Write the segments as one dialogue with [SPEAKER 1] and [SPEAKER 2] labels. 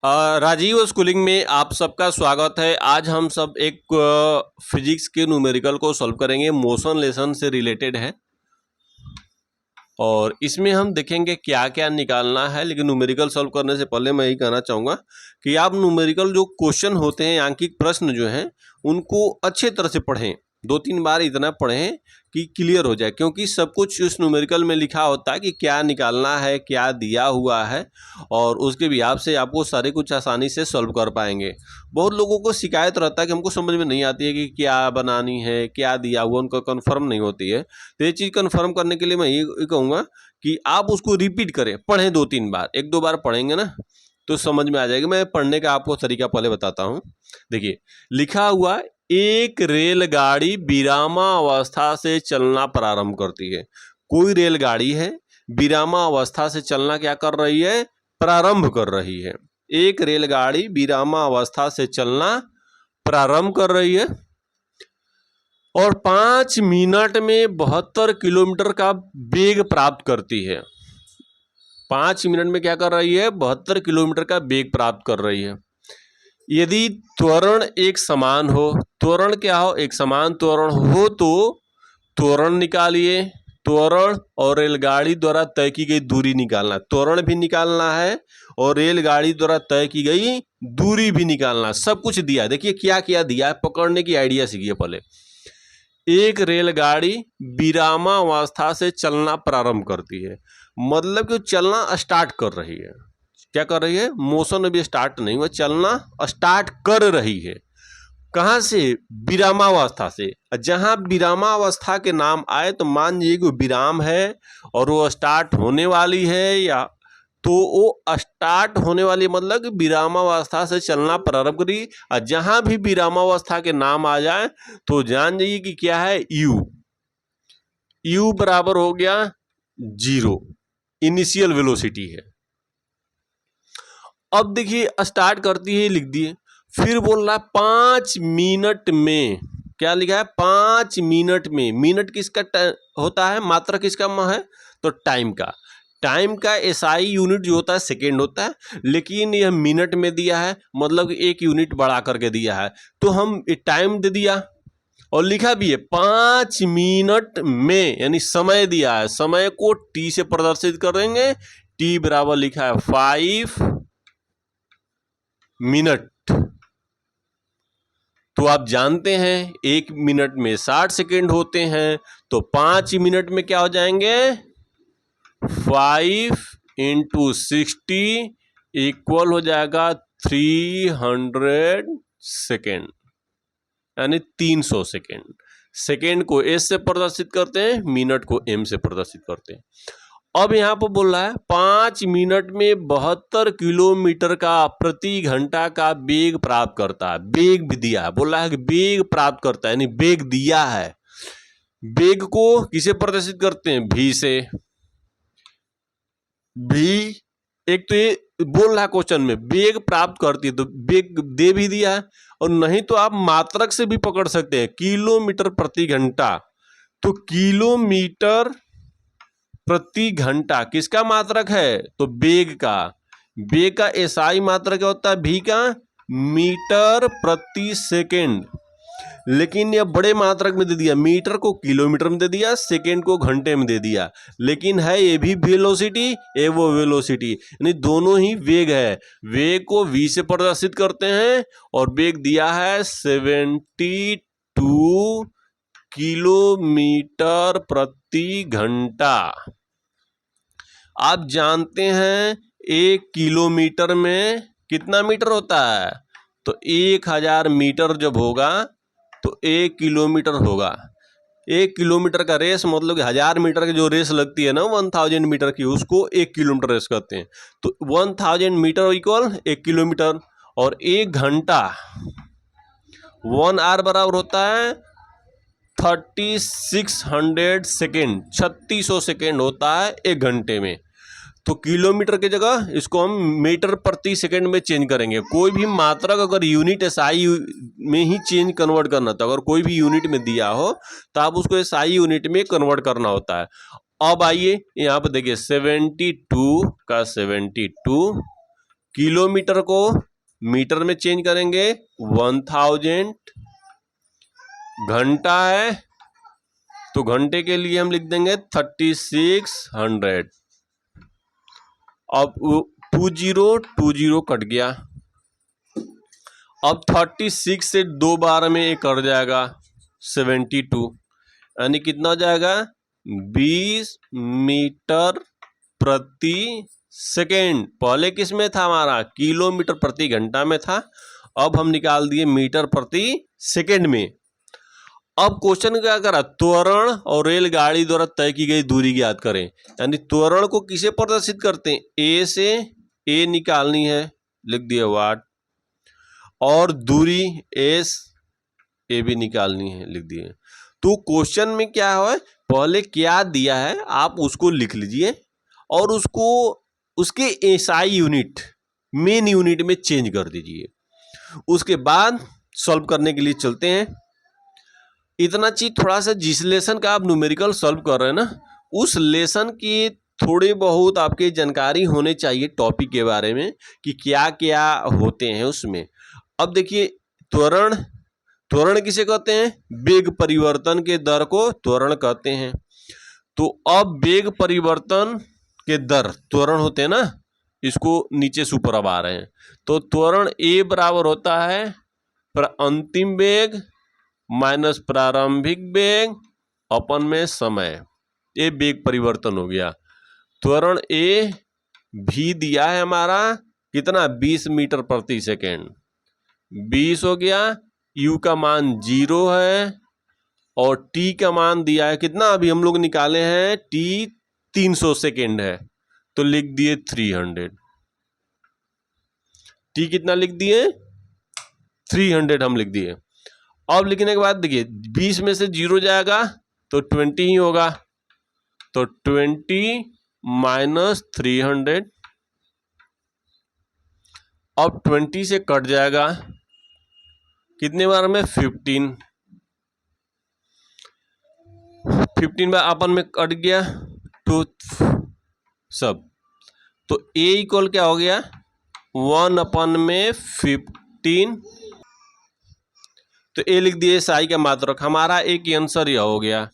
[SPEAKER 1] Rajiv schooling में आप सबका स्वागत है। आज हम सब एक फिजिक्स के न्यूमेरिकल को सॉल्व करेंगे, मोशन लेसन से रिलेटेड है और इसमें हम देखेंगे क्या क्या निकालना है। लेकिन न्यूमेरिकल सॉल्व करने से पहले मैं यही कहना चाहूँगा कि आप न्यूमेरिकल जो क्वेश्चन होते हैं, आंकिक प्रश्न जो हैं, उनको अच्छे तरह से पढ़ें। 2-3 बार इतना पढ़ें कि क्लियर हो जाए, क्योंकि सब कुछ उस न्यूमेरिकल में लिखा होता है कि क्या निकालना है, क्या दिया हुआ है, और उसके हिसाब से आपको सारे कुछ आसानी से सॉल्व कर पाएंगे। बहुत लोगों को शिकायत रहता है कि हमको समझ में नहीं आती है कि क्या बनानी है, क्या दिया हुआ, उनको कन्फर्म नहीं होती है। तो ये चीज़ कन्फर्म करने के लिए मैं ये कहूँगा कि आप उसको रिपीट करें, पढ़ें 2-3 बार। 1-2 बार पढ़ेंगे ना तो समझ में आ जाएगा। मैं पढ़ने का आपको तरीका पहले बताता हूँ। देखिए, लिखा हुआ एक रेलगाड़ी विरामावस्था से चलना प्रारंभ करती है। कोई रेलगाड़ी है, विरामावस्था से चलना क्या कर रही है? प्रारंभ कर रही है। एक रेलगाड़ी विरामावस्था से चलना प्रारंभ कर रही है और 5 मिनट में 72 किलोमीटर का वेग प्राप्त करती है। 5 मिनट में क्या कर रही है? 72 किलोमीटर का वेग प्राप्त कर रही है। यदि त्वरण एक समान हो, त्वरण क्या हो? एक समान त्वरण हो तो त्वरण निकालिए। त्वरण और रेलगाड़ी द्वारा तय की गई दूरी निकालना। त्वरण भी निकालना है और रेलगाड़ी द्वारा तय की गई दूरी भी निकालना। सब कुछ दिया है। देखिए क्या क्या दिया है, पकड़ने की आइडिया सीखिए पहले। एक रेलगाड़ी विरामावस्था से चलना प्रारंभ करती है, मतलब कि चलना स्टार्ट कर रही है। क्या कर रही है? मोशन अभी स्टार्ट नहीं हुआ, चलना स्टार्ट कर रही है। कहाँ से? विरामावस्था से। जहाँ विरामावस्था के नाम आए तो मान लीजिए कि विराम है और वो स्टार्ट होने वाली है, या तो वो स्टार्ट होने वाली मतलब कि विरामावस्था से चलना प्रारंभ करी। और जहाँ भी विरामावस्था के नाम आ जाए तो जान जाइए कि क्या है? यू बराबर हो गया 0, इनिशियल वेलोसिटी है। अब देखिए स्टार्ट करती है, लिख दिए। फिर बोल रहा है 5 मिनट में। क्या लिखा है? 5 मिनट में। मिनट किसका होता है? मात्रा किसका है? तो टाइम का। टाइम का एसआई यूनिट जो होता है सेकेंड होता है, लेकिन यह मिनट में दिया है, मतलब 1 यूनिट बढ़ा करके दिया है। तो हम टाइम दे दिया और लिखा भी है 5 मिनट में, यानी समय दिया है। समय को टी से प्रदर्शित करेंगे। टी बराबर लिखा है 5 मिनट। तो आप जानते हैं 1 मिनट में 60 सेकेंड होते हैं, तो 5 मिनट में क्या हो जाएंगे? 5 × 60 इक्वल हो जाएगा 300 सेकेंड, यानी 300 सेकेंड। सेकेंड को एस से प्रदर्शित करते हैं, मिनट को एम से प्रदर्शित करते हैं। अब यहाँ पर बोल रहा है 5 मिनट में 72 किलोमीटर का प्रति घंटा का वेग प्राप्त करता है। वेग भी दिया है, बोल रहा है कि वेग प्राप्त करता है, यानी वेग दिया है। वेग को किसे प्रदर्शित करते हैं? भी से। भी एक तो ये बोल रहा है क्वेश्चन में वेग प्राप्त करती है, तो वेग दे भी दिया है। और नहीं तो आप मात्रक से भी पकड़ सकते हैं, किलोमीटर प्रति घंटा। तो किलोमीटर प्रति घंटा किसका मात्रक है? तो वेग का। वेग का एसआई मात्रक क्या होता है? भी का मीटर प्रति सेकेंड। लेकिन यह बड़े मात्रक में दे दिया, मीटर को किलोमीटर में दे दिया, सेकेंड को घंटे में दे दिया। लेकिन है ये भी वेलोसिटी, ये वो वेलोसिटी, यानी दोनों ही वेग है। वेग को v से प्रदर्शित करते हैं और वेग दिया है 72 किलोमीटर प्रति घंटा। आप जानते हैं 1 किलोमीटर में कितना मीटर होता है? तो 1000 मीटर जब होगा तो 1 किलोमीटर होगा। 1 किलोमीटर का रेस मतलब कि 1000 मीटर की जो रेस लगती है ना 1000 मीटर की, उसको 1 किलोमीटर रेस कहते हैं। तो 1000 मीटर इक्वल 1 किलोमीटर। और 1 घंटा 1 आवर बराबर होता है 3600 सेकेंड। 3600 सेकेंड होता है 1 घंटे में। तो किलोमीटर की जगह इसको हम मीटर प्रति सेकंड में चेंज करेंगे। कोई भी मात्रक अगर यूनिट एसआई में ही चेंज कन्वर्ट करना, तो अगर कोई भी यूनिट में दिया हो तो आप उसको एसआई यूनिट में कन्वर्ट करना होता है। अब आइए यहाँ पर देखिए 72 का 72 किलोमीटर को मीटर में चेंज करेंगे 1000, घंटा है तो घंटे के लिए हम लिख देंगे 3600। अब 20 कट गया। अब 36 से 2 बार में ये कट जाएगा 72, यानी कितना हो जाएगा 20 मीटर प्रति सेकेंड। पहले किस में था हमारा, किलोमीटर प्रति घंटा में था, अब हम निकाल दिए मीटर प्रति सेकेंड में। अब क्वेश्चन क्या करा, त्वरण और रेलगाड़ी द्वारा तय की गई दूरी ज्ञात करें। यानी त्वरण को किसे प्रदर्शित करते हैं, ए से ए निकालनी है, लिख दिया वाट, और दूरी एस ए भी निकालनी है, लिख दिए। तो क्वेश्चन में क्या है, पहले क्या दिया है आप उसको लिख लीजिए और उसको उसके एसआई यूनिट मेन यूनिट में चेंज कर दीजिए। उसके बाद सॉल्व करने के लिए चलते हैं। इतना चीज थोड़ा सा जिस लेसन का आप न्यूमेरिकल सॉल्व कर रहे हैं ना, उस लेसन की थोड़ी बहुत आपके जानकारी होने चाहिए टॉपिक के बारे में कि क्या क्या होते हैं उसमें। अब देखिए, त्वरण किसे कहते हैं, वेग परिवर्तन के दर को त्वरण कहते हैं। तो अब वेग परिवर्तन के दर त्वरण होते हैं ना, इसको नीचे से ऊपर अब आ रहे हैं। तो त्वरण ए बराबर होता है अंतिम वेग माइनस प्रारंभिक वेग अपन में समय, ये वेग परिवर्तन हो गया। त्वरण ए भी दिया है हमारा कितना, 20 मीटर प्रति सेकेंड, 20 हो गया। यू का मान 0 है और टी का मान दिया है कितना, अभी हम लोग निकाले हैं टी 300 सेकेंड है, तो लिख दिए 300। टी कितना लिख दिए, 300 हम लिख दिए। अब लिखने के बाद देखिए 20 में से 0 जाएगा तो 20 ही होगा, तो 20 माइनस 300। अब 20 से कट जाएगा कितने बार में, 15 बार अपन में कट गया तो सब, तो ए इक्वल क्या हो गया 1/15। तो ए लिख दिए साई का मात्रक, हमारा एक आंसर यह हो गया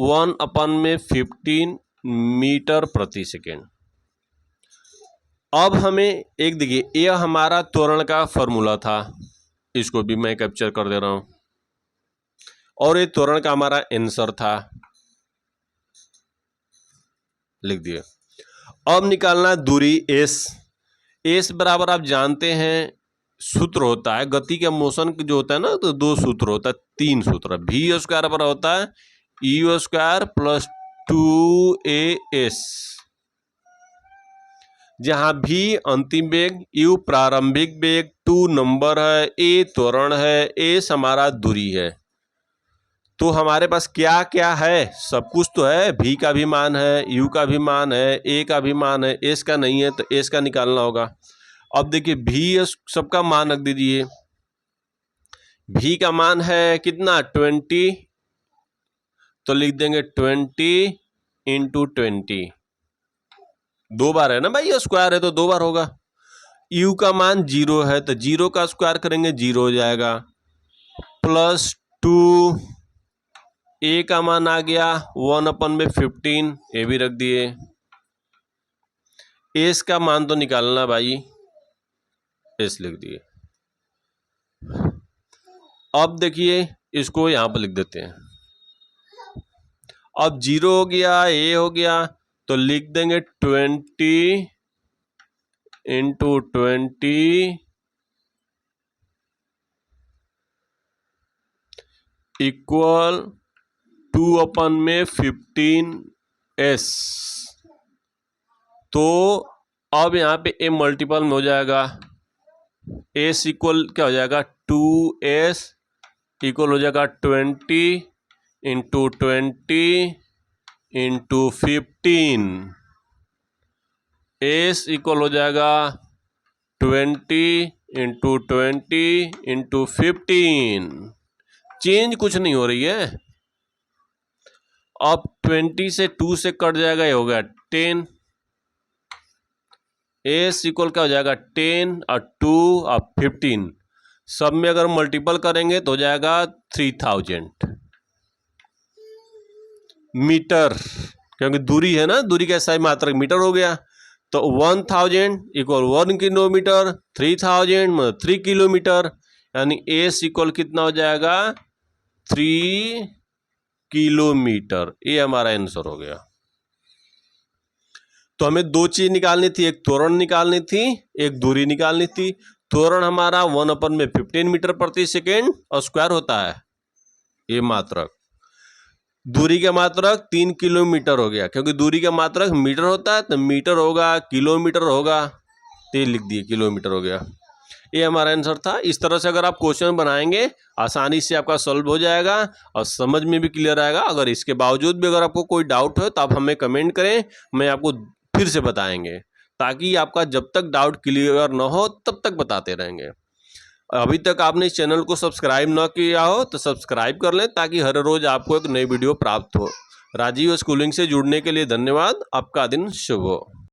[SPEAKER 1] 1/15 मीटर प्रति सेकेंड। अब हमें एक देखिए, यह हमारा त्वरण का फॉर्मूला था, इसको भी मैं कैप्चर कर दे रहा हूं, और ये त्वरण का हमारा आंसर था, लिख दिए। अब निकालना दूरी एस बराबर आप जानते हैं सूत्र होता है गति के मोशन जो होता है ना, तो 2 सूत्र होता है, 3 सूत्र। वी स्क्वायर बराबर होता है यू स्क्वायर प्लस 2as, जहां भी अंतिम वेग, यू प्रारंभिक वेग, 2 नंबर है, ए त्वरण है, एस हमारा दूरी है। तो हमारे पास क्या क्या है, सब कुछ तो है, भी का भी मान है, यू का भी मान है, ए का भी मान है, एस का नहीं है तो एस का निकालना होगा। अब देखिए भी सबका मान रख दीजिए, भी का मान है कितना 20, तो लिख देंगे 20 इंटू 20, 2 बार है ना भाई, स्क्वायर है तो 2 बार होगा। यू का मान 0 है तो 0 का स्क्वायर करेंगे 0 हो जाएगा, प्लस 2, ए का मान आ गया 1/15, ए भी रख दिए। एस का मान तो निकालना भाई, एस लिख दिए। अब देखिए इसको यहां पर लिख देते हैं। अब 0 हो गया, ए हो गया, तो लिख देंगे 20 इंटू 20 इक्वल 2/15s। तो अब यहाँ पे ए मल्टीपल में हो जाएगा, एस इक्वल क्या हो जाएगा 2s इक्वल हो जाएगा 20 इंटू 20 इंटू 15, एस इक्वल हो जाएगा 20 इंटू 20 इंटू 15। चेंज कुछ नहीं हो रही है। अब 20 से 2 से कट जाएगा, ये हो गया 10, एस इक्वल क्या हो जाएगा 10 और 2 और 15, सब में अगर मल्टीपल करेंगे तो हो जाएगा 3000 मीटर, क्योंकि दूरी है ना, दूरी का सही मात्रक मीटर हो गया। तो 1000 इक्वल 1 किलोमीटर, 3000 मतलब 3 किलोमीटर, यानी एस इक्वल कितना हो जाएगा 3 किलोमीटर। ये हमारा आंसर हो गया। तो हमें दो चीज निकालनी थी, एक त्वरण निकालनी थी, एक दूरी निकालनी थी। त्वरण हमारा 1/15 मीटर प्रति सेकेंड और स्क्वायर होता है, ये मात्रक। दूरी का मात्रक 3 किलोमीटर हो गया, क्योंकि दूरी का मात्रक मीटर होता है, तो मीटर होगा, किलोमीटर होगा, तो ये लिख दिए किलोमीटर हो गया। ये हमारा आंसर था। इस तरह से अगर आप क्वेश्चन बनाएंगे आसानी से आपका सॉल्व हो जाएगा और समझ में भी क्लियर आएगा। अगर इसके बावजूद भी अगर आपको कोई डाउट हो तो आप हमें कमेंट करें, मैं आपको फिर से बताएंगे, ताकि आपका जब तक डाउट क्लियर ना हो तब तक बताते रहेंगे। अभी तक आपने इस चैनल को सब्सक्राइब ना किया हो तो सब्सक्राइब कर लें, ताकि हर रोज आपको एक नई वीडियो प्राप्त हो। राजीव स्कूलिंग से जुड़ने के लिए धन्यवाद। आपका दिन शुभ हो।